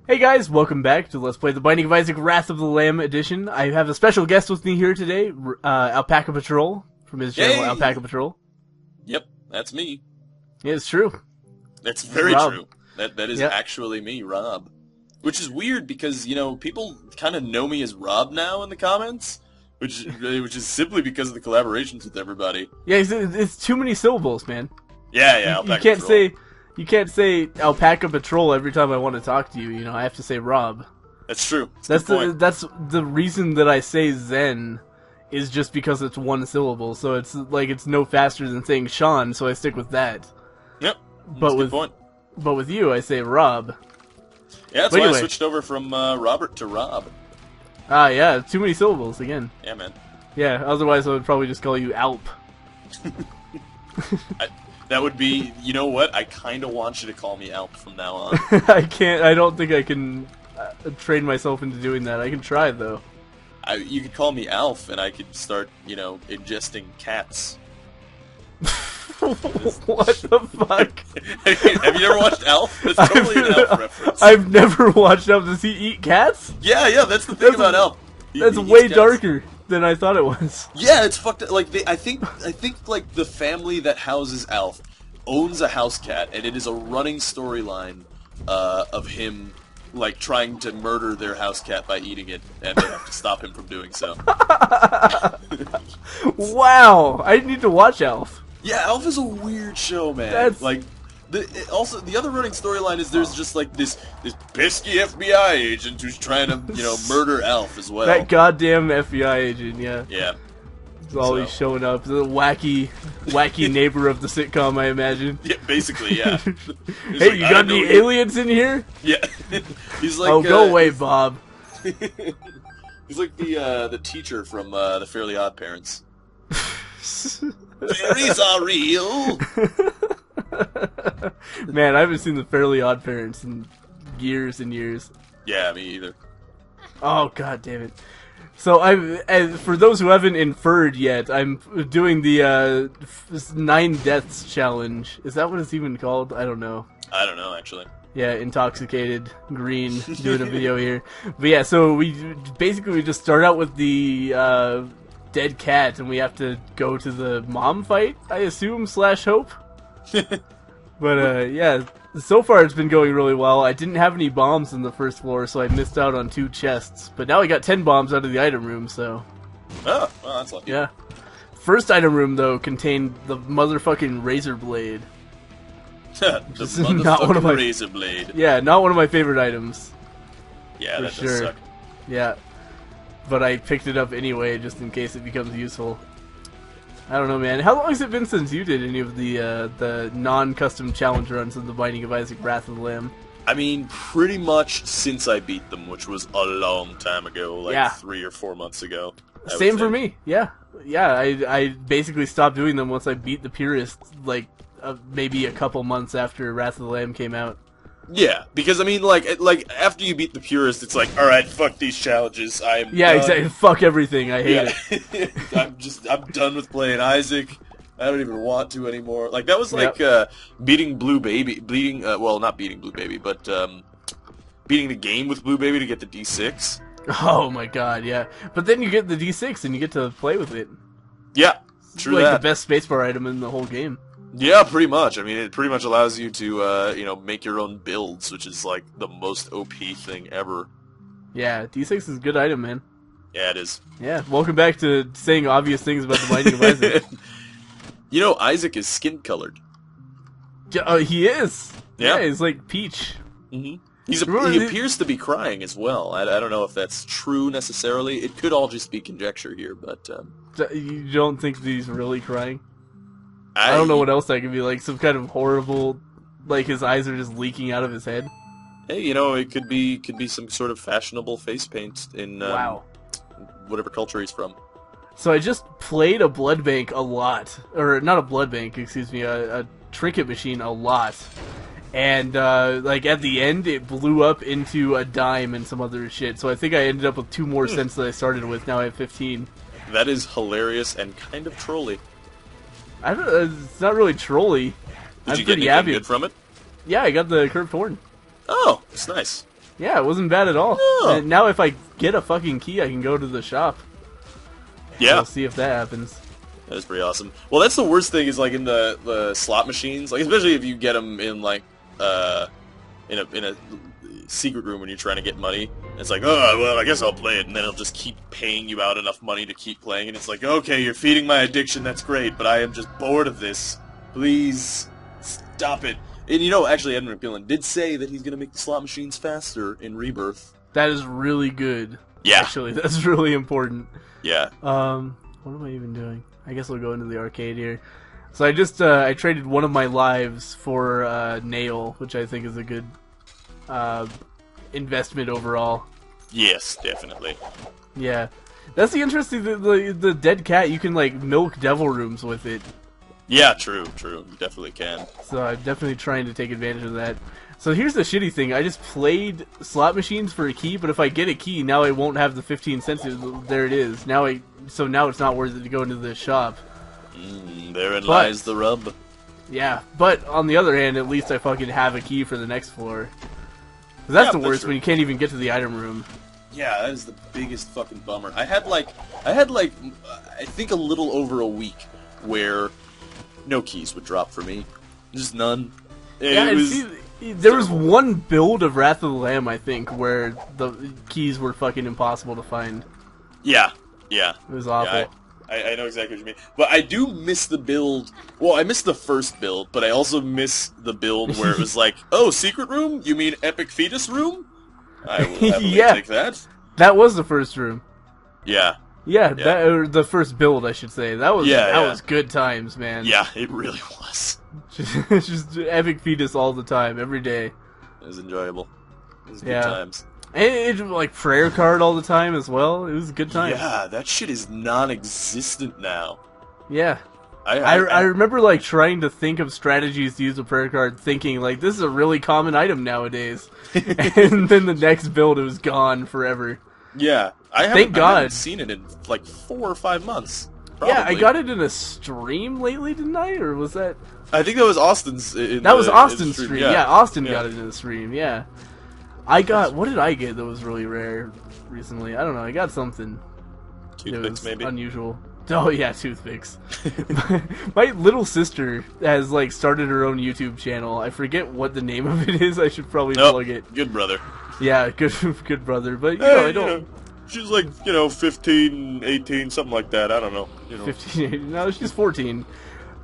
Hey guys, welcome back to Let's Play The Binding of Isaac Wrath of the Lamb edition. I have a special guest with me here today, AlpacaPatrol, from his channel, AlpacaPatrol. Yep, that's me. Yeah, it's true. That's very Rob. true. That is actually me, Rob. Which is weird because, you know, people kind of know me as Rob now in the comments, which is simply because of the collaborations with everybody. Yeah, it's too many syllables, man. Yeah, You can't say AlpacaPatrol every time I want to talk to you. You know, I have to say Rob. That's true. That's the reason that I say Zen is just because it's one syllable. So it's like it's no faster than saying Sean. So I stick with that. Yep. But with you, I say Rob. Yeah, that's why I switched over from Robert to Rob. Ah, yeah, too many syllables again. Yeah, man. Yeah, otherwise I would probably just call you Alp. That would be, you know what? I kind of want you to call me Alp from now on. I don't think I can train myself into doing that. I can try, though. You could call me Alf, and I could start, you know, ingesting cats. What the fuck? Have you ever watched Alf? It's totally an Alf reference. I've never watched Alf. Does he eat cats? Yeah, that's the thing about Alf. That's way darker than I thought it was. Yeah, it's fucked up. Like I think like the family that houses Alf owns a house cat, and it is a running storyline of him like trying to murder their house cat by eating it, and they have to stop him from doing so. Wow, I need to watch Alf. Yeah, Alf is a weird show, man. That's... like. Also, the other running storyline is there's just like this pesky FBI agent who's trying to, you know, murder Alf as well. That goddamn FBI agent, yeah. Yeah. He's always showing up. The wacky neighbor of the sitcom, I imagine. Yeah, basically, yeah. Hey, like, you got any aliens in here? Yeah. He's like, oh, go away, Bob. He's like the teacher from the Fairly Odd Parents. Fairies are real. Man, I haven't seen the Fairly Odd Parents in years and years. Yeah, me either. Oh, god damn it. So, for those who haven't inferred yet, I'm doing the 9 Deaths Challenge. Is that what it's even called? I don't know. I don't know, actually. Yeah, intoxicated, green, doing a video here. But yeah, so we just start out with the dead cat, and we have to go to the mom fight, I assume, / hope. But yeah, so far it's been going really well. I didn't have any bombs in the first floor, so I missed out on 2 chests. But now I got 10 bombs out of the item room, so... Oh, well, that's lucky. Yeah. First item room, though, contained the motherfucking razor blade. The motherfucking razor blade. Yeah, not one of my favorite items. Yeah, that does suck. Yeah. But I picked it up anyway, just in case it becomes useful. I don't know, man. How long has it been since you did any of the non-custom challenge runs of The Binding of Isaac Wrath of the Lamb? I mean, pretty much since I beat them, which was a long time ago, like 3 or 4 months ago. Same for me, yeah. Yeah, I basically stopped doing them once I beat the Purist, like, maybe a couple months after Wrath of the Lamb came out. Yeah, because I mean, like after you beat the Purist, it's like, all right, fuck these challenges. Exactly. Fuck everything. I hate it. I'm done with playing Isaac. I don't even want to anymore. Like that was like beating Blue Baby, not beating Blue Baby, but beating the game with Blue Baby to get the D6. Oh my god, yeah. But then you get the D6 and you get to play with it. Yeah, true. It's like the best spacebar item in the whole game. Yeah, pretty much. I mean, it pretty much allows you to, you know, make your own builds, which is, like, the most OP thing ever. Yeah, D6 is a good item, man. Yeah, it is. Yeah, welcome back to saying obvious things about the Binding of Isaac. You know, Isaac is skin-colored. He is! Yeah, he's like Peach. Mm-hmm. He appears to be crying as well. I don't know if that's true, necessarily. It could all just be conjecture here, but... You don't think that he's really crying? I don't know what else that could be, like some kind of horrible, like his eyes are just leaking out of his head. Hey, you know, it could be some sort of fashionable face paint in whatever culture he's from. So I just played a blood bank a lot, or not a blood bank, excuse me, a trinket machine a lot, and like at the end it blew up into a dime and some other shit. So I think I ended up with 2 more cents that I started with. Now I have 15. That is hilarious and kind of trolly. I don't know, it's not really trolly. Did you get anything good from it? Yeah, I got the curved horn. Oh, it's nice. Yeah, it wasn't bad at all. No. And now if I get a fucking key, I can go to the shop. Yeah. We'll see if that happens. That's pretty awesome. Well, that's the worst thing is like in the slot machines, like especially if you get them in like in a secret room when you're trying to get money. It's like, oh well, I guess I'll play it, and then it'll just keep paying you out enough money to keep playing, and it's like, okay, you're feeding my addiction, that's great, but I am just bored of this. Please stop it. And you know, actually, Edmund McMillan did say that he's gonna make the slot machines faster in Rebirth. That is really good. Yeah. Actually, that's really important. Yeah. What am I even doing? I guess we'll go into the arcade here. So I just I traded one of my lives for Nail, which I think is a good investment overall. Yes, definitely. Yeah, that's the interesting. The dead cat, you can like milk devil rooms with it. Yeah, true. You definitely can. So I'm definitely trying to take advantage of that. So here's the shitty thing. I just played slot machines for a key, but if I get a key, now I won't have the 15 cents. There it is. Now it's not worth it to go into the shop. Therein lies the rub. Yeah, but on the other hand, at least I fucking have a key for the next floor. 'Cause that's the worst, when you can't even get to the item room. Yeah, that is the biggest fucking bummer. I had like I think a little over a week where no keys would drop for me. Just none. There was one build of Wrath of the Lamb, I think, where the keys were fucking impossible to find. Yeah. It was awful. Yeah, I know exactly what you mean. But I do miss the build. Well, I miss the first build, but I also miss the build where it was like, oh, secret room? You mean epic fetus room? I will happily take that. That was the first room. Yeah. Yeah, that, or the first build, I should say. That was good times, man. Yeah, it really was. just epic fetus all the time, every day. It was enjoyable. It was good times. And it like prayer card all the time as well. It was a good time. Yeah, that shit is non-existent now. Yeah. I remember like trying to think of strategies to use a prayer card, thinking like this is a really common item nowadays, and then the next build it was gone forever. Yeah, I haven't seen it in like 4 or 5 months. Probably. Yeah, I got it in a stream lately, didn't I? Or was that? I think that was Austin's. Austin's stream. Yeah, yeah Austin got it in the stream. Yeah, I got. What did I get that was really rare recently? I don't know. I got something. Toothpicks, maybe. Unusual. Oh yeah, toothpicks. My little sister has like started her own YouTube channel. I forget what the name of it is. I should probably plug it. Good brother. Yeah, good brother. But you know, I don't. You know, she's like 15, 18, something like that. I don't know. 15, 18. No, she's 14.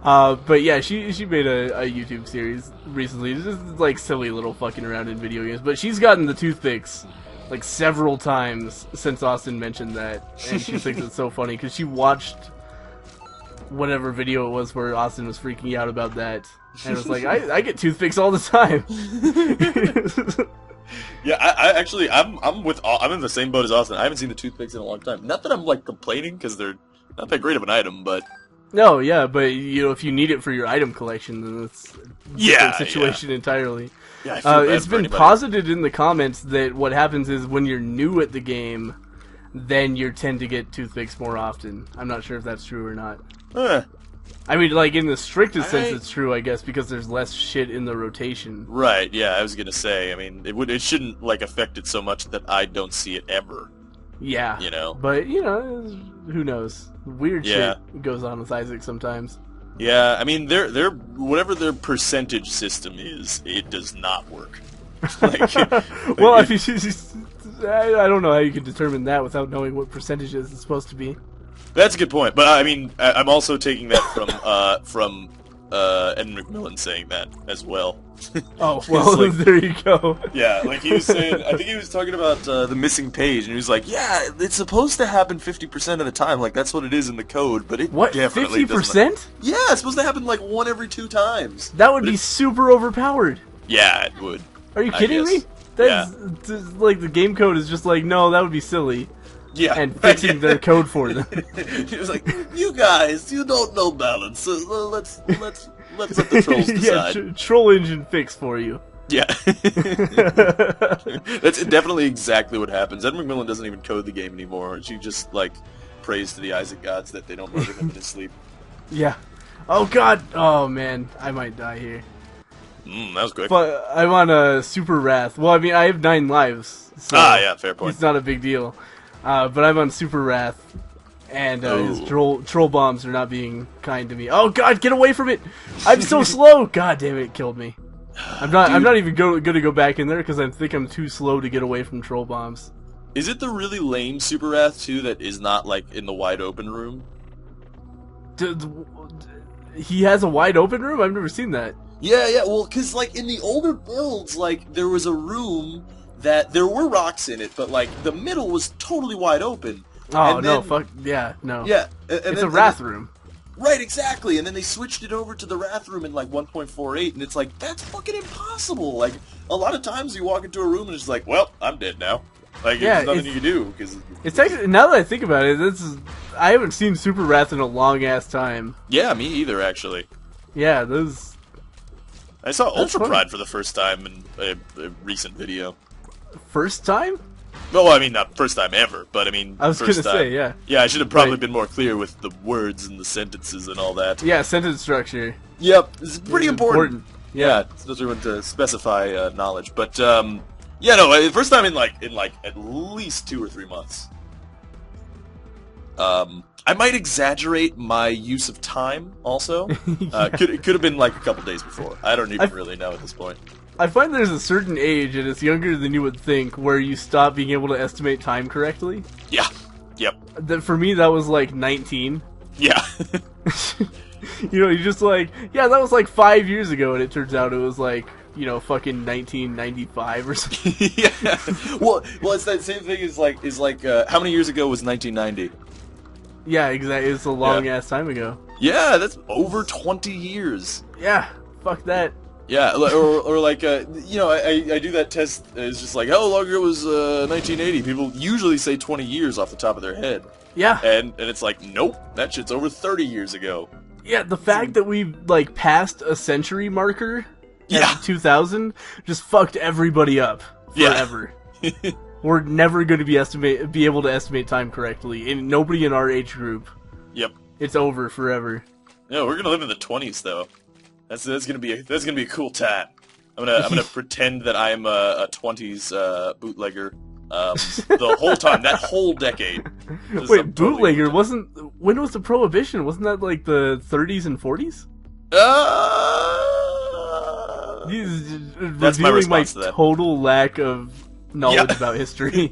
But yeah, she made a YouTube series recently. It's just like silly little fucking around in video games. But she's gotten the toothpicks like several times since Austin mentioned that, and she thinks it's so funny because she watched whatever video it was where Austin was freaking out about that, and was like, I get toothpicks all the time. Yeah, I'm in the same boat as Austin. I haven't seen the toothpicks in a long time. Not that I'm like complaining because they're not that great of an item, but no, yeah, but if you need it for your item collection, then it's a different situation entirely. Yeah, I feel bad it's for been anybody. posited in the comments that what happens is when you're new at the game, then you tend to get toothpicks more often. I'm not sure if that's true or not. I mean, like, in the strictest sense it's true, I guess, because there's less shit in the rotation. Right, yeah, I was gonna say, I mean, it shouldn't, like, affect it so much that I don't see it ever. Yeah. But, who knows? Weird shit goes on with Isaac sometimes. Yeah, I mean, their whatever their percentage system is, it does not work. Well, I don't know how you can determine that without knowing what percentages it's supposed to be. That's a good point, but I mean, I'm also taking that from Edmund McMillan saying that as well. Oh, well, like, there you go. Yeah, like he was saying, I think he was talking about the missing page, and he was like, yeah, it's supposed to happen 50% of the time, like that's what it is in the code, but it definitely 50%? Yeah, it's supposed to happen like 1 every 2 times. That would be super overpowered. Yeah, it would. Are you kidding me? Like, the game code is just like, no, that would be silly. Yeah. And fixing their code for them. He was like, you guys, you don't know balance, so let's let the trolls decide. Yeah, troll engine fix for you. Yeah. That's definitely exactly what happens. Ed McMillan doesn't even code the game anymore. She just, like, prays to the Isaac gods that they don't murder him in his sleep. Yeah. Oh, God. Oh, man. I might die here. That was quick. But I'm on a Super Wrath. Well, I mean, I have 9 lives. So yeah, fair point. It's not a big deal. But I'm on Super Wrath. And his troll bombs are not being kind to me. Oh God, get away from it! I'm so slow. God damn it, it killed me. I'm not even going to go back in there because I think I'm too slow to get away from troll bombs. Is it the really lame Super Wrath too that is not like in the wide open room? He has a wide open room? I've never seen that. Yeah. Well, because like in the older builds, like there was a room that there were rocks in it, but like the middle was totally wide open. Oh, no, fuck, yeah, no. Yeah. It's a Wrath room. Right, exactly, and then they switched it over to the Wrath room in, like, 1.48, and it's like, that's fucking impossible! Like, a lot of times you walk into a room and it's like, well, I'm dead now. Like, there's nothing you can do, because... It's actually, now that I think about it, I haven't seen Super Wrath in a long-ass time. Yeah, me either, actually. Yeah, those... I saw Ultra Pride for the first time in a recent video. First time? Well, I mean, not first time ever, but I mean, I was first gonna time. say, yeah. Yeah, I should have probably been more clear with the words and the sentences and all that. Yeah, sentence structure. Yep, it's pretty important. Yeah, especially when to specify knowledge. But yeah, no, first time in like at least 2 or 3 months. I might exaggerate my use of time. Also, could have been like a couple days before. I don't even really know at this point. I find there's a certain age, and it's younger than you would think, where you stop being able to estimate time correctly. Yeah. Yep. For me, that was like 19. Yeah. You know, you're just like, yeah, that was like 5 years ago, and it turns out it was like, you know, fucking 1995 or something. Yeah. Well, it's that same thing as like how many years ago was 1990? Yeah, exactly. It's a long ass time ago. Yeah, that's over 20 years. Yeah. Fuck that. Yeah, or like, you know, I do that test, it's just like, how long ago was 1980? People usually say 20 years off the top of their head. Yeah. And it's like, nope, that shit's over 30 years ago. Yeah, the fact that we, like, passed a century marker at 2000 just fucked everybody up forever. Yeah. We're never going to be able to estimate time correctly, and nobody in our age group. Yep. It's over forever. Yeah, we're gonna live in the 20s though. That's gonna be a cool time. I'm gonna pretend that I'm a 20s bootlegger the whole time, that whole decade. Wait, bootlegger when was the Prohibition? Wasn't that like the 30s and 40s? That's my response to that. Total lack of knowledge about history.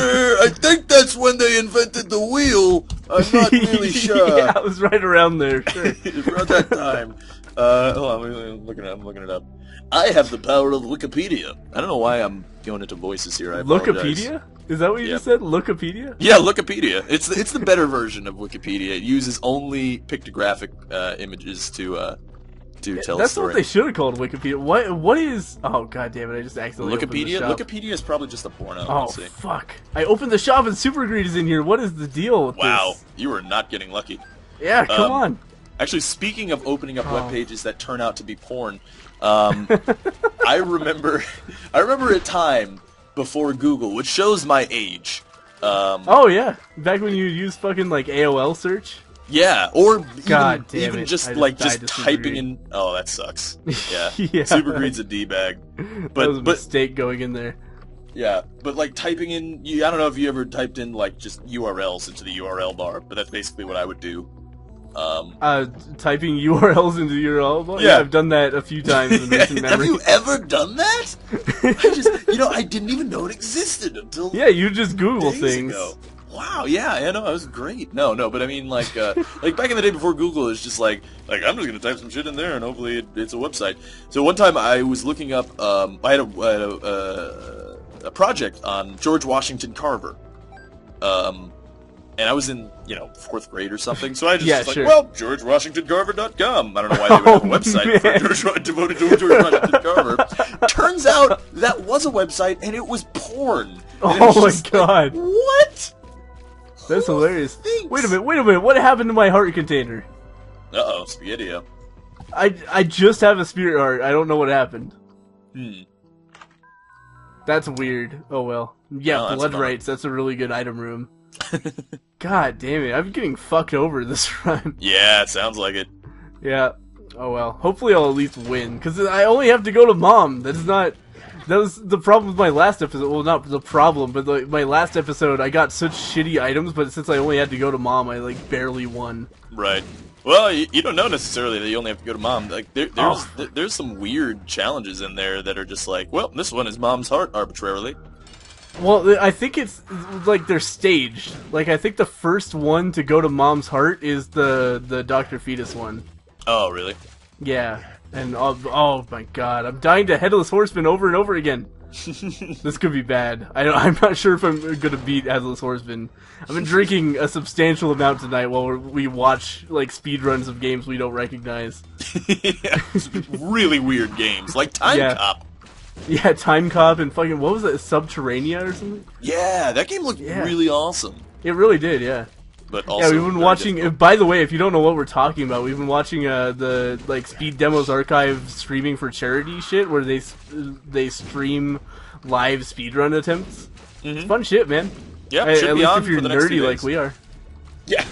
I think that's when they invented the wheel. I'm not really sure. Yeah, I was right around there. Sure. Around that time. Hold on, I'm looking it up. I have the power of Wikipedia. I don't know why I'm going into voices here. I apologize. Wikipedia? Is that what you just said? Wikipedia? Yeah, Wikipedia. It's the better version of Wikipedia. It uses only pictographic images to tell a story. That's what they should have called Wikipedia. What is... Oh, god damn it, I just accidentally opened the shop. Wikipedia is probably just a porno. Oh, fuck. I opened the shop and Super Greed is in here. What is the deal with this? Wow, you are not getting lucky. Yeah, come on. Actually, speaking of opening up web pages that turn out to be porn, I remember a time before Google, which shows my age. Oh, yeah. Back when you used fucking, like, AOL search? Yeah, or even just typing in. Oh, that sucks. Yeah, yeah. Super Greed's a d-bag. That was a mistake going in there. Yeah, but like typing in. I don't know if you ever typed in like just URLs into the URL bar, but that's basically what I would do. Typing URLs into the URL bar. Yeah, I've done that a few times in recent memory. Have you ever done that? I didn't even know it existed until. Yeah, you just Google things. Ago. Wow, yeah, no, it was great. No, but I mean, like back in the day before Google, it was just like I'm just gonna type some shit in there and hopefully it's a website. So one time I was looking up, I had a project on George Washington Carver, and I was in 4th grade or something. So I just GeorgeWashingtonCarver.com. I don't know why they would have a website devoted to George Washington Carver. Turns out that was a website and it was porn. Oh my god! What? That's hilarious. Wait a minute. What happened to my heart container? Uh-oh, Spaghetti-O. I just have a spirit heart. I don't know what happened. That's weird. Oh well. Yeah, blood rights. That's a really good item room. God damn it. I'm getting fucked over this run. Yeah, it sounds like it. Yeah. Oh well. Hopefully I'll at least win, because I only have to go to Mom. That was the problem with my last episode. Well, not the problem, but my last episode, I got such shitty items, but since I only had to go to Mom, I, like, barely won. Right. Well, you don't know necessarily that you only have to go to Mom. Like, there's some weird challenges in there that are just like, well, this one is Mom's heart arbitrarily. Well, I think it's, like, they're staged. Like, I think the first one to go to Mom's heart is the Dr. Fetus one. Oh, really? Yeah. And, oh my god, I'm dying to Headless Horseman over and over again. This could be bad. I'm not sure if I'm gonna beat Headless Horseman. I've been drinking a substantial amount tonight while we watch, like, speedruns of games we don't recognize. Yeah, really weird games, like Time Cop. Yeah, Time Cop and fucking, what was it, Subterranea or something? Yeah, that game looked really awesome. It really did, yeah. But also we've been watching. Difficult. By the way, if you don't know what we're talking about, we've been watching the like Speed Demos Archive streaming for charity shit, where they stream live speedrun attempts. It's fun shit, man. Yeah, at least if you're nerdy like we are. Yeah,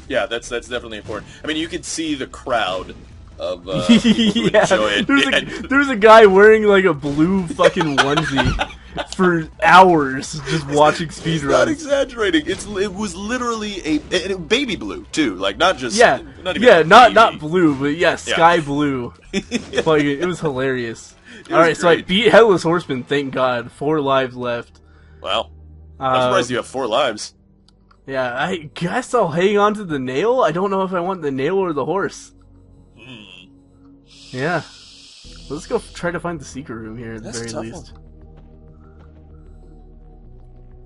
yeah, that's definitely important. I mean, you could see the crowd of people who enjoy it. There's a guy wearing like a blue fucking onesie for hours just watching speedruns. Not exaggerating. It was literally a baby blue too, like not just not blue, but sky blue. Like, it was hilarious. All right, so I beat Headless Horseman. Thank God. 4 lives left. Wow, I'm surprised you have 4 lives. Yeah, I guess I'll hang on to the nail. I don't know if I want the nail or the horse. Yeah, let's go try to find the secret room here at the very least.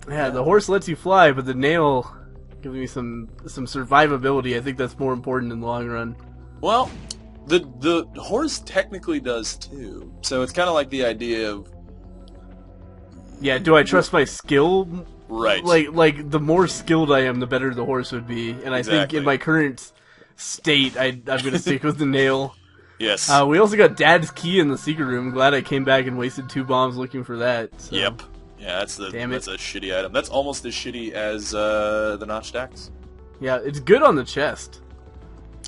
Yeah, the horse lets you fly, but the nail gives me some survivability. I think that's more important in the long run. Well, the horse technically does too. So it's kind of like the idea of... Yeah, do I trust my skill? Right. Like the more skilled I am, the better the horse would be. And I think in my current state, I'm going to stick with the nail. Yes. We also got Dad's key in the secret room. Glad I came back and wasted 2 bombs looking for that. So. Yep. Yeah, that's a shitty item. That's almost as shitty as the notched axe. Yeah, it's good on the chest.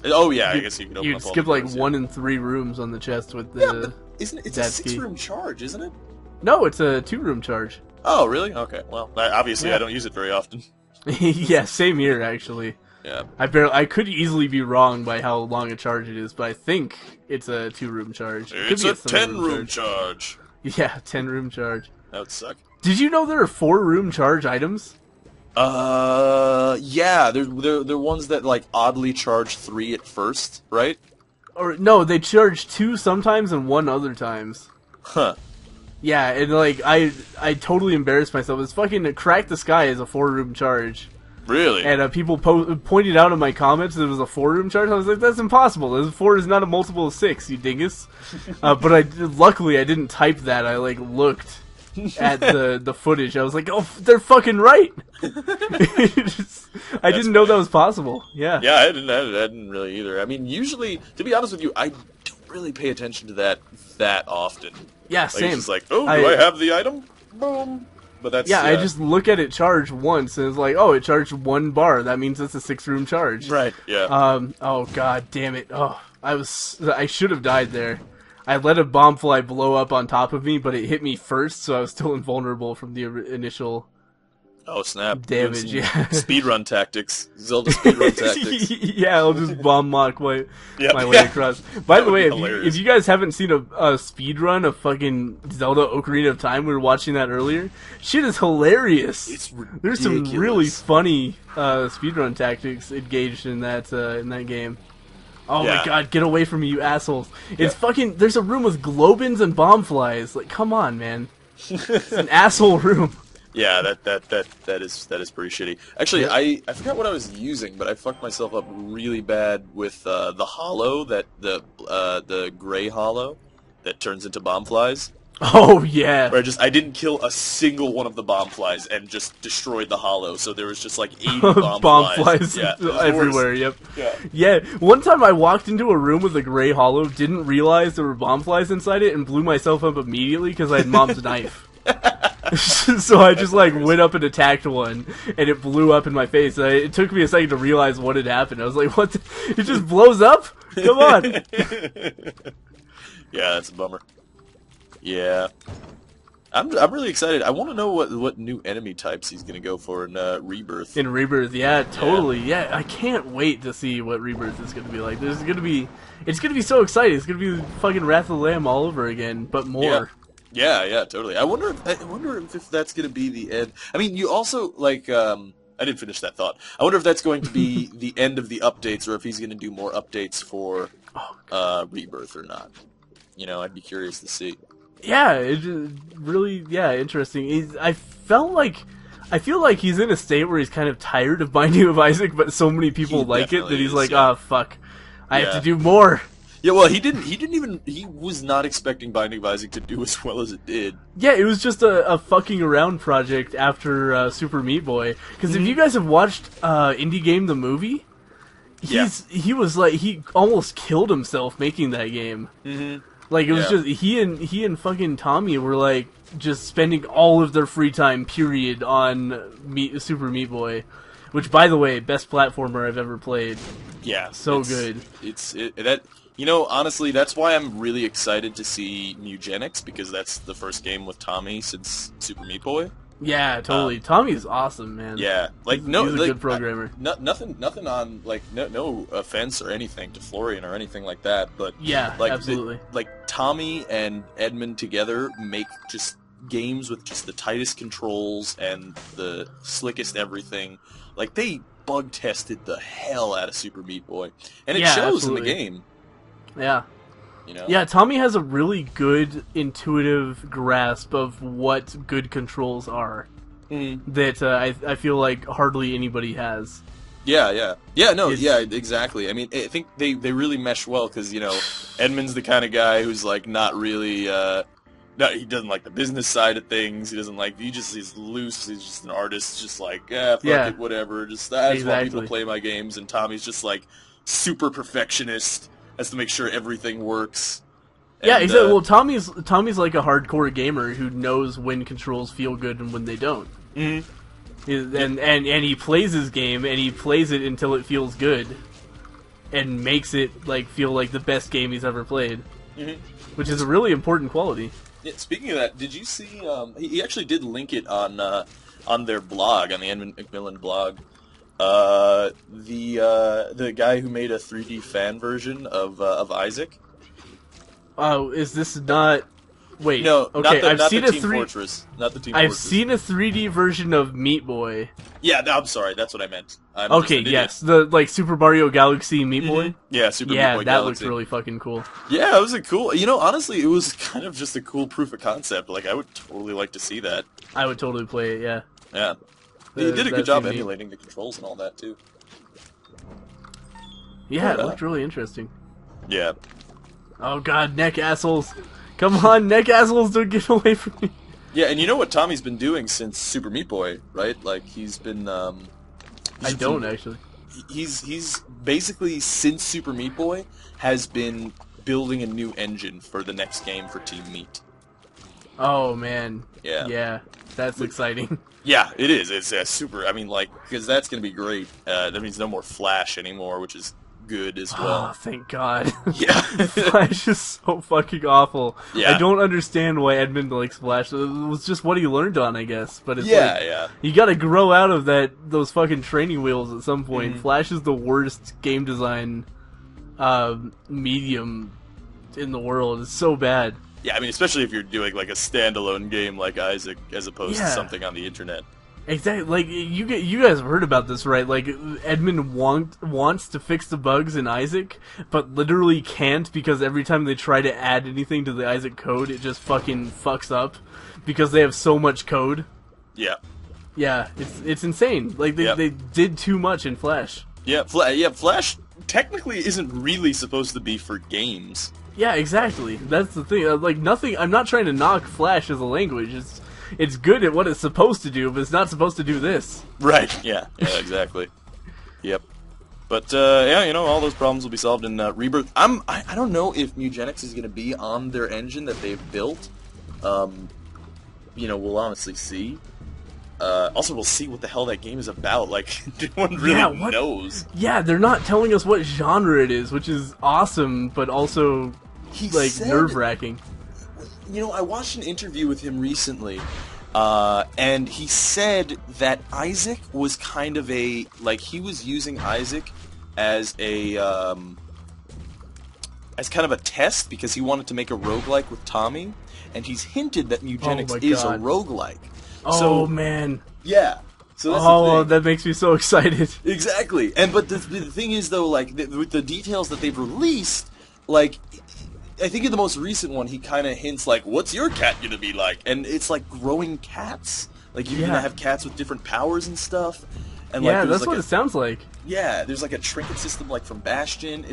Oh yeah, I guess you can open up all skip the like doors, 1 in 3 rooms on the chest with the. Yeah, but it's a 6 room charge, isn't it? No, it's a 2 room charge. Oh really? Okay. Well, obviously I don't use it very often. Yeah, same here actually. Yeah. I could easily be wrong by how long a charge it is, but I think it's a 2 room charge. It's a 10 room charge. Yeah, 10 room charge. That would suck. Did you know there are 4 room charge items? Yeah, they're ones that like oddly charge 3 at first, right? Or no, they charge 2 sometimes and 1 other times. Huh. Yeah, and like I totally embarrassed myself. It's fucking Crack the Sky is a 4 room charge. Really? And people pointed out in my comments that it was a 4 room charge. I was like, that's impossible. 4 is not a multiple of 6, you dingus. But luckily I didn't type that. I like looked at the footage. I was like, oh, they're fucking right. I didn't know that was possible. Yeah. Yeah, I didn't really either. I mean, usually, to be honest with you, I don't really pay attention to that often. Yeah, like, same. It's just like, oh, do I have the item? Boom. But that's I just look at it charge once, and it's like, oh, it charged 1 bar. That means it's a 6 room charge. Right. Yeah. Oh god damn it. Oh, I should have died there. I let a bomb fly blow up on top of me, but it hit me first, so I was still invulnerable from the initial snap damage. Yeah. Speedrun tactics, Zelda speedrun tactics. Yeah, I'll just bomb mock my way across. By the way, if you guys haven't seen a speedrun of fucking Zelda Ocarina of Time, we were watching that earlier. Shit is hilarious. It's ridiculous. There's some really funny speedrun tactics engaged in that game. Oh my god, get away from me, you assholes. It's fucking... There's a room with globins and bomb flies. Like, come on, man. It's an asshole room. Yeah, that is pretty shitty. Actually, I forgot what I was using, but I fucked myself up really bad with the hollow, the gray hollow that turns into bomb flies. Oh yeah. Where I didn't kill a single one of the bomb flies and just destroyed the hollow, so there was just like 80 bomb flies. Yeah, everywhere. Yep. Yeah. One time I walked into a room with a gray hollow, didn't realize there were bomb flies inside it, and blew myself up immediately because I had Mom's knife. So I just like went up and attacked one, and it blew up in my face. It took me a second to realize what had happened. I was like, "What? It just blows up? Come on!" Yeah, that's a bummer. Yeah, I'm really excited. I want to know what new enemy types he's gonna go for in Rebirth. In Rebirth, yeah, totally. Yeah, I can't wait to see what Rebirth is gonna be like. It's gonna be so exciting. It's gonna be fucking Wrath of the Lamb all over again, but more. Yeah, totally. I wonder if that's going to be the end. I mean, you also, like, I didn't finish that thought. I wonder if that's going to be the end of the updates, or if he's going to do more updates for Rebirth or not. You know, I'd be curious to see. Yeah, it's really, interesting. I feel like he's in a state where he's kind of tired of Binding of Isaac, but so many people like it that he's like, "Ah, fuck, I have to do more." Yeah, well, he was not expecting Binding of Isaac to do as well as it did. Yeah, it was just a fucking around project after Super Meat Boy. Because if you guys have watched Indie Game the movie, he was like, he almost killed himself making that game. Like, it was just, he and fucking Tommy were like, just spending all of their free time, period, on Super Meat Boy. Which, by the way, best platformer I've ever played. Yeah. So good. You know, honestly, that's why I'm really excited to see Mugenics, because that's the first game with Tommy since Super Meat Boy. Yeah, totally. Tommy's awesome, man. Yeah, like he's a good programmer. Nothing on like no offense or anything to Florian or anything like that, but yeah, like absolutely. Like Tommy and Edmund together make just games with just the tightest controls and the slickest everything. Like, they bug tested the hell out of Super Meat Boy, and it shows absolutely. in the game. Yeah. You know? Yeah, Tommy has a really good intuitive grasp of what good controls are that I feel like hardly anybody has. Yeah, exactly. I mean, I think they really mesh well, because, you know, Edmund's the kind of guy who's, like, not really, he doesn't like the business side of things. He doesn't like, he's loose, he's just an artist, just like, fuck it, whatever, I just want people to play my games, and Tommy's just, like, super perfectionist, has to make sure everything works. Yeah, exactly. Well, Tommy's like a hardcore gamer who knows when controls feel good and when they don't. And he plays his game, and he plays it until it feels good, and makes it like feel like the best game he's ever played, which is a really important quality. Yeah, speaking of that, did you see? He actually did link it on their blog, on the Edmund McMillan blog. The guy who made a 3D fan version of Isaac. Oh, is this not? Wait, no. Okay, not the Team Fortress. I've seen a 3D version of Meat Boy. Yeah, I'm sorry, that's what I meant. Yes, the like Super Mario Galaxy Meat Boy. Yeah, Super Meat Boy Galaxy. Yeah, that looks really fucking cool. Yeah, it was a cool. You know, honestly, it was kind of just a cool proof of concept. Like, I would totally like to see that. I would totally play it. Yeah. Yeah. He did a good job emulating the controls and all that, too. Yeah, it looked really interesting. Yeah. Oh god, neck assholes. Come on, neck assholes, don't get away from me. Yeah, and you know what Tommy's been doing since Super Meat Boy, right? Like, he's been, actually. He's basically, since Super Meat Boy, has been building a new engine for the next game for Team Meat. Oh, man. Yeah. Yeah, that's exciting. Yeah, it is. It's super, I mean, like, because that's going to be great. That means no more Flash anymore, which is good as well. Oh, thank God. Yeah. Flash is so fucking awful. Yeah. I don't understand why Edmund likes Flash. It was just what he learned on, I guess. But it's yeah. You gotta grow out of those fucking training wheels at some point. Flash is the worst game design medium in the world. It's so bad. Yeah, I mean, especially if you're doing, like, a standalone game like Isaac, as opposed to something on the internet. Exactly. Like, you guys have heard about this, right? Like, Edmund wants to fix the bugs in Isaac, but literally can't, because every time they try to add anything to the Isaac code, it just fucking fucks up, because they have so much code. Yeah. Yeah, it's insane. Like, they did too much in Flash. Yeah, Flash technically isn't really supposed to be for games. Yeah, exactly. That's the thing. Like, nothing. I'm not trying to knock Flash as a language. It's good at what it's supposed to do, but it's not supposed to do this. Right. Yeah. Yeah. Exactly. Yep. But yeah, you know, all those problems will be solved in Rebirth. I don't know if Mugenics is going to be on their engine that they've built. we'll honestly see. Also, we'll see what the hell that game is about. Like, no one really knows. Yeah, they're not telling us what genre it is, which is awesome, but also nerve-wracking. I watched an interview with him recently, and he said that Isaac was kind of he was using Isaac as as kind of a test because he wanted to make a roguelike with Tommy, and he's hinted that Mugenics is a roguelike. Oh, man. Yeah. So that's the thing. That makes me so excited. Exactly. But the thing is, though, with the details that they've released, I think in the most recent one, he kind of hints, what's your cat gonna be like? And it's like growing cats. Like, you're gonna have cats with different powers and stuff. And that's what it sounds like. Yeah, there's a trinket system from Bastion.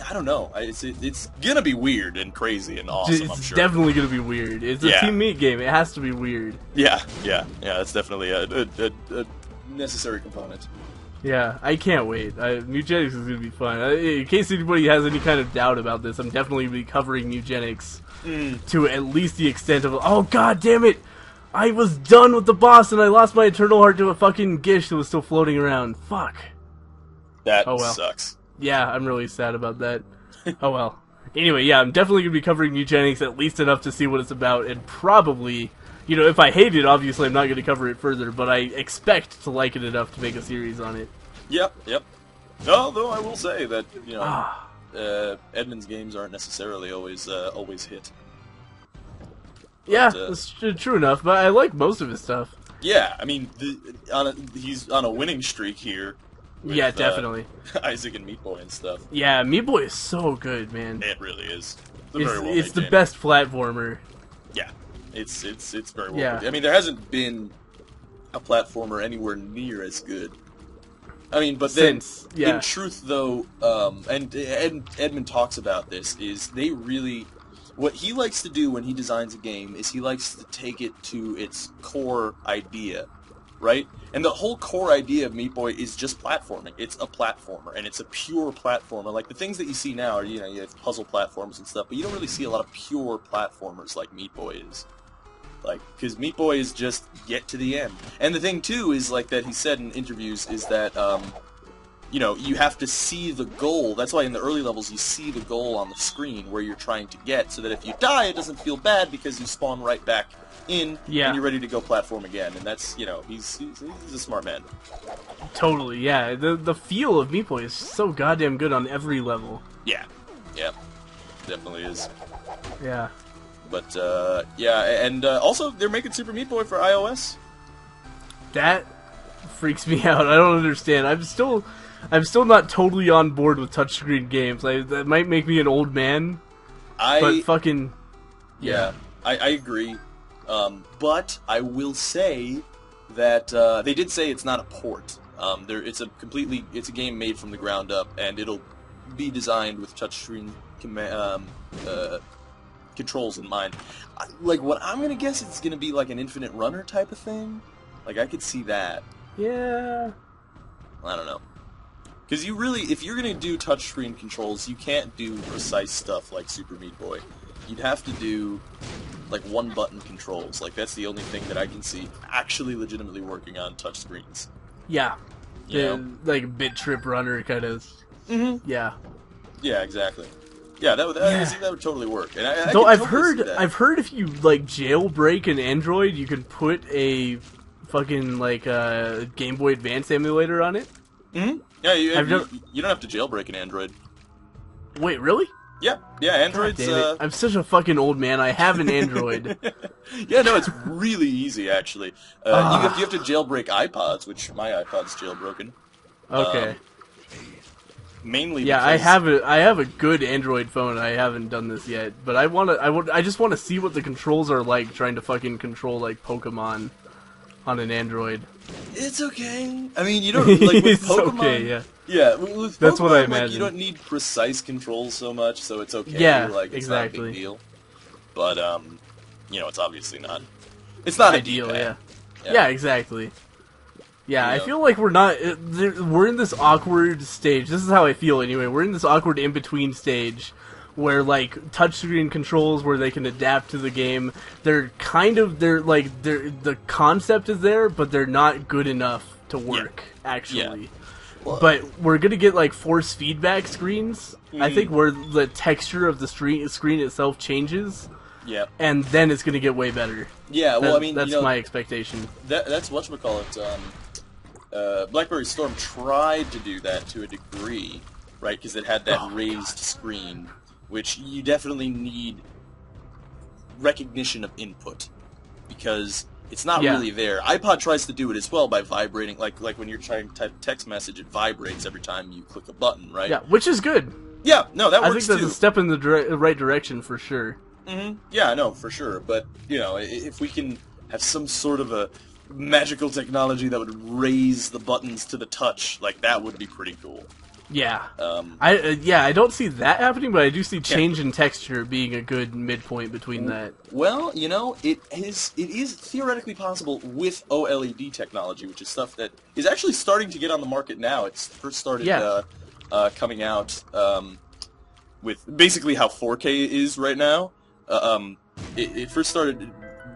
I don't know. It's gonna be weird and crazy and awesome, I'm sure. It's definitely gonna be weird. It's a Team Meat game. It has to be weird. Yeah. That's definitely a necessary component. Yeah, I can't wait. Mugenics is gonna be fun. In case anybody has any kind of doubt about this, I'm definitely gonna be covering Mugenics to at least the extent of. Oh, god damn it! I was done with the boss and I lost my eternal heart to a fucking Gish that was still floating around. Fuck. That sucks. Yeah, I'm really sad about that. Oh well. Anyway, yeah, I'm definitely going to be covering Eugenics at least enough to see what it's about, and probably, if I hate it, obviously I'm not going to cover it further, but I expect to like it enough to make a series on it. Yep. Although I will say that, Edmund's games aren't necessarily always hit. Yeah, that's true enough, but I like most of his stuff. Yeah, I mean, he's on a winning streak here. With, yeah, definitely. Isaac and Meat Boy and stuff. Yeah, Meat Boy is so good, man. It really is. It's the best platformer. Yeah, it's very well. Yeah. I mean, there hasn't been a platformer anywhere near as good. I mean, but then, in truth, though, and Edmund talks about this, is they really... What he likes to do when he designs a game is he likes to take it to its core idea, right? And the whole core idea of Meat Boy is just platforming. It's a platformer, and it's a pure platformer. Like, the things that you see now are, you have puzzle platforms and stuff, but you don't really see a lot of pure platformers like Meat Boy is. Because Meat Boy is just get to the end. And the thing, too, is, that he said in interviews, is that, you have to see the goal. That's why in the early levels you see the goal on the screen where you're trying to get, so that if you die, it doesn't feel bad because you spawn right back in and you're ready to go platform again. And that's, he's a smart man. Totally, yeah. The feel of Meat Boy is so goddamn good on every level. Yeah. Definitely is. Yeah. But, and also they're making Super Meat Boy for iOS. That freaks me out. I don't understand. I'm still not totally on board with touchscreen games. That might make me an old man. But fucking... Yeah, I agree. But I will say that they did say it's not a port. It's a game made from the ground up, and it'll be designed with touchscreen controls in mind. What I'm gonna guess, it's gonna be like an infinite runner type of thing. I could see that. Yeah. I don't know. Because if you're going to do touchscreen controls, you can't do precise stuff like Super Meat Boy. You'd have to do, one-button controls. That's the only thing that I can see actually legitimately working on touchscreens. Yeah. Bit trip runner kind of... Mm-hmm. Yeah. Yeah, exactly. Yeah, that would totally work. And I've heard if you, jailbreak an Android, you can put a fucking, Game Boy Advance emulator on it. Mm-hmm. Yeah, you don't have to jailbreak an Android. Wait, really? Yeah, Android's... I'm such a fucking old man. I have an Android. Yeah, no, it's really easy, actually. You have to jailbreak iPods, which my iPod's jailbroken. Okay. Mainly because... I have a good Android phone. I haven't done this yet, but I just want to see what the controls are like trying to fucking control, Pokemon on an Android. It's okay. I mean, you don't with Pokemon. Okay, yeah. Yeah, with that's Pokemon, what I imagine. You don't need precise controls so much, so it's okay. Yeah, it's exactly. not a big deal. But it's obviously not. It's not ideal. Yeah, exactly. Yeah, I feel like we're in this awkward stage. This is how I feel anyway. We're in this awkward in between stage where like touchscreen controls where they can adapt to the game. The concept is there, but they're not good enough to work actually. Yeah. Well, but we're gonna get like force feedback screens. I think where the texture of the screen itself changes. Yeah. And then it's gonna get way better. Yeah. Well, I mean, that's my expectation. That's whatchamacallit. BlackBerry Storm tried to do that to a degree, right? Because it had that raised screen, which you definitely need recognition of input, because it's not really there. iPod tries to do it as well by vibrating, like when you're trying to type a text message, it vibrates every time you click a button, right? Yeah, which is good. Yeah, no, that works too. I think that's a step in the right direction for sure. Mm-hmm. Yeah, no, for sure. But, if we can have some sort of a magical technology that would raise the buttons to the touch, like, that would be pretty cool. Yeah. I don't see that happening, but I do see change in texture being a good midpoint between that. Well, it is theoretically possible with OLED technology, which is stuff that is actually starting to get on the market now. It's first started coming out with basically how 4K is right now. It first started,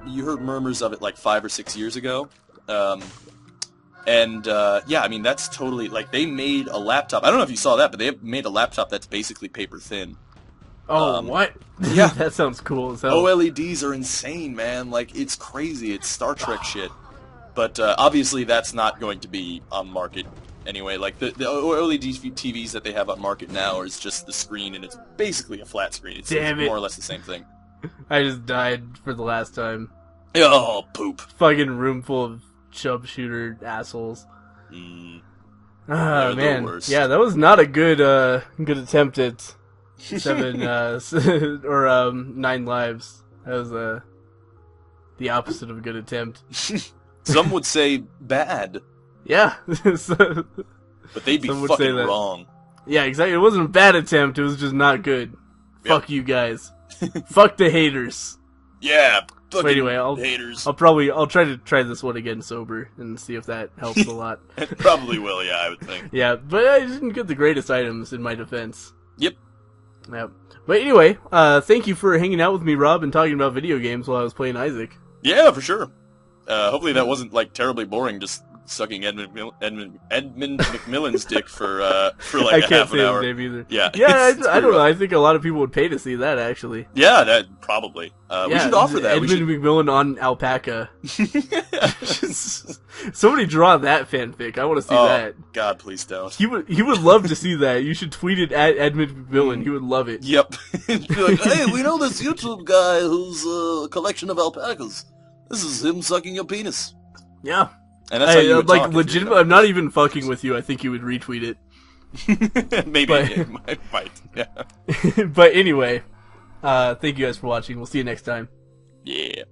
you heard murmurs of it like 5 or 6 years ago. I mean, that's totally, like, they made a laptop. I don't know if you saw that, but they made a laptop that's basically paper thin. Oh, what? Yeah. That sounds cool as hell. OLEDs are insane, man. Like, it's crazy. It's Star Trek shit. But obviously that's not going to be on market anyway. Like, the OLED TVs that they have on market now is just the screen, and it's basically a flat screen. It's more or less the same thing. I just died for the last time. Oh, poop. Fucking room full of chub shooter assholes. Mm. Oh, man. Yeah, that was not a good attempt at 7 or 9 lives. That was the opposite of a good attempt. Some would say bad. Yeah. But they'd be fucking wrong. Yeah, exactly. It wasn't a bad attempt, it was just not good. Yep. Fuck you guys. Fuck the haters. Yeah. But anyway, haters. I'll try to try this one again sober and see if that helps a lot. It probably will, yeah, I would think. Yeah, but I didn't get the greatest items in my defense. Yep. Yep. But anyway, thank you for hanging out with me, Rob, and talking about video games while I was playing Isaac. Yeah, for sure. Hopefully that wasn't like terribly boring, just sucking Edmund McMillan's dick for like a half an hour. I can't say his name either. Yeah, I don't know. I think a lot of people would pay to see that, actually. Yeah, that probably. We should offer that. Edmund McMillan on Alpaca. Somebody draw that fanfic. I want to see that. God, please don't. He would love to see that. You should tweet it at Edmund McMillan. He would love it. Yep. Be like, hey, we know this YouTube guy who's a collection of alpacas. This is him sucking your penis. Yeah. And that's how you would talk legitimate. I'm not even fucking with you. I think you would retweet it. Maybe it might. Yeah. But anyway, thank you guys for watching. We'll see you next time. Yeah.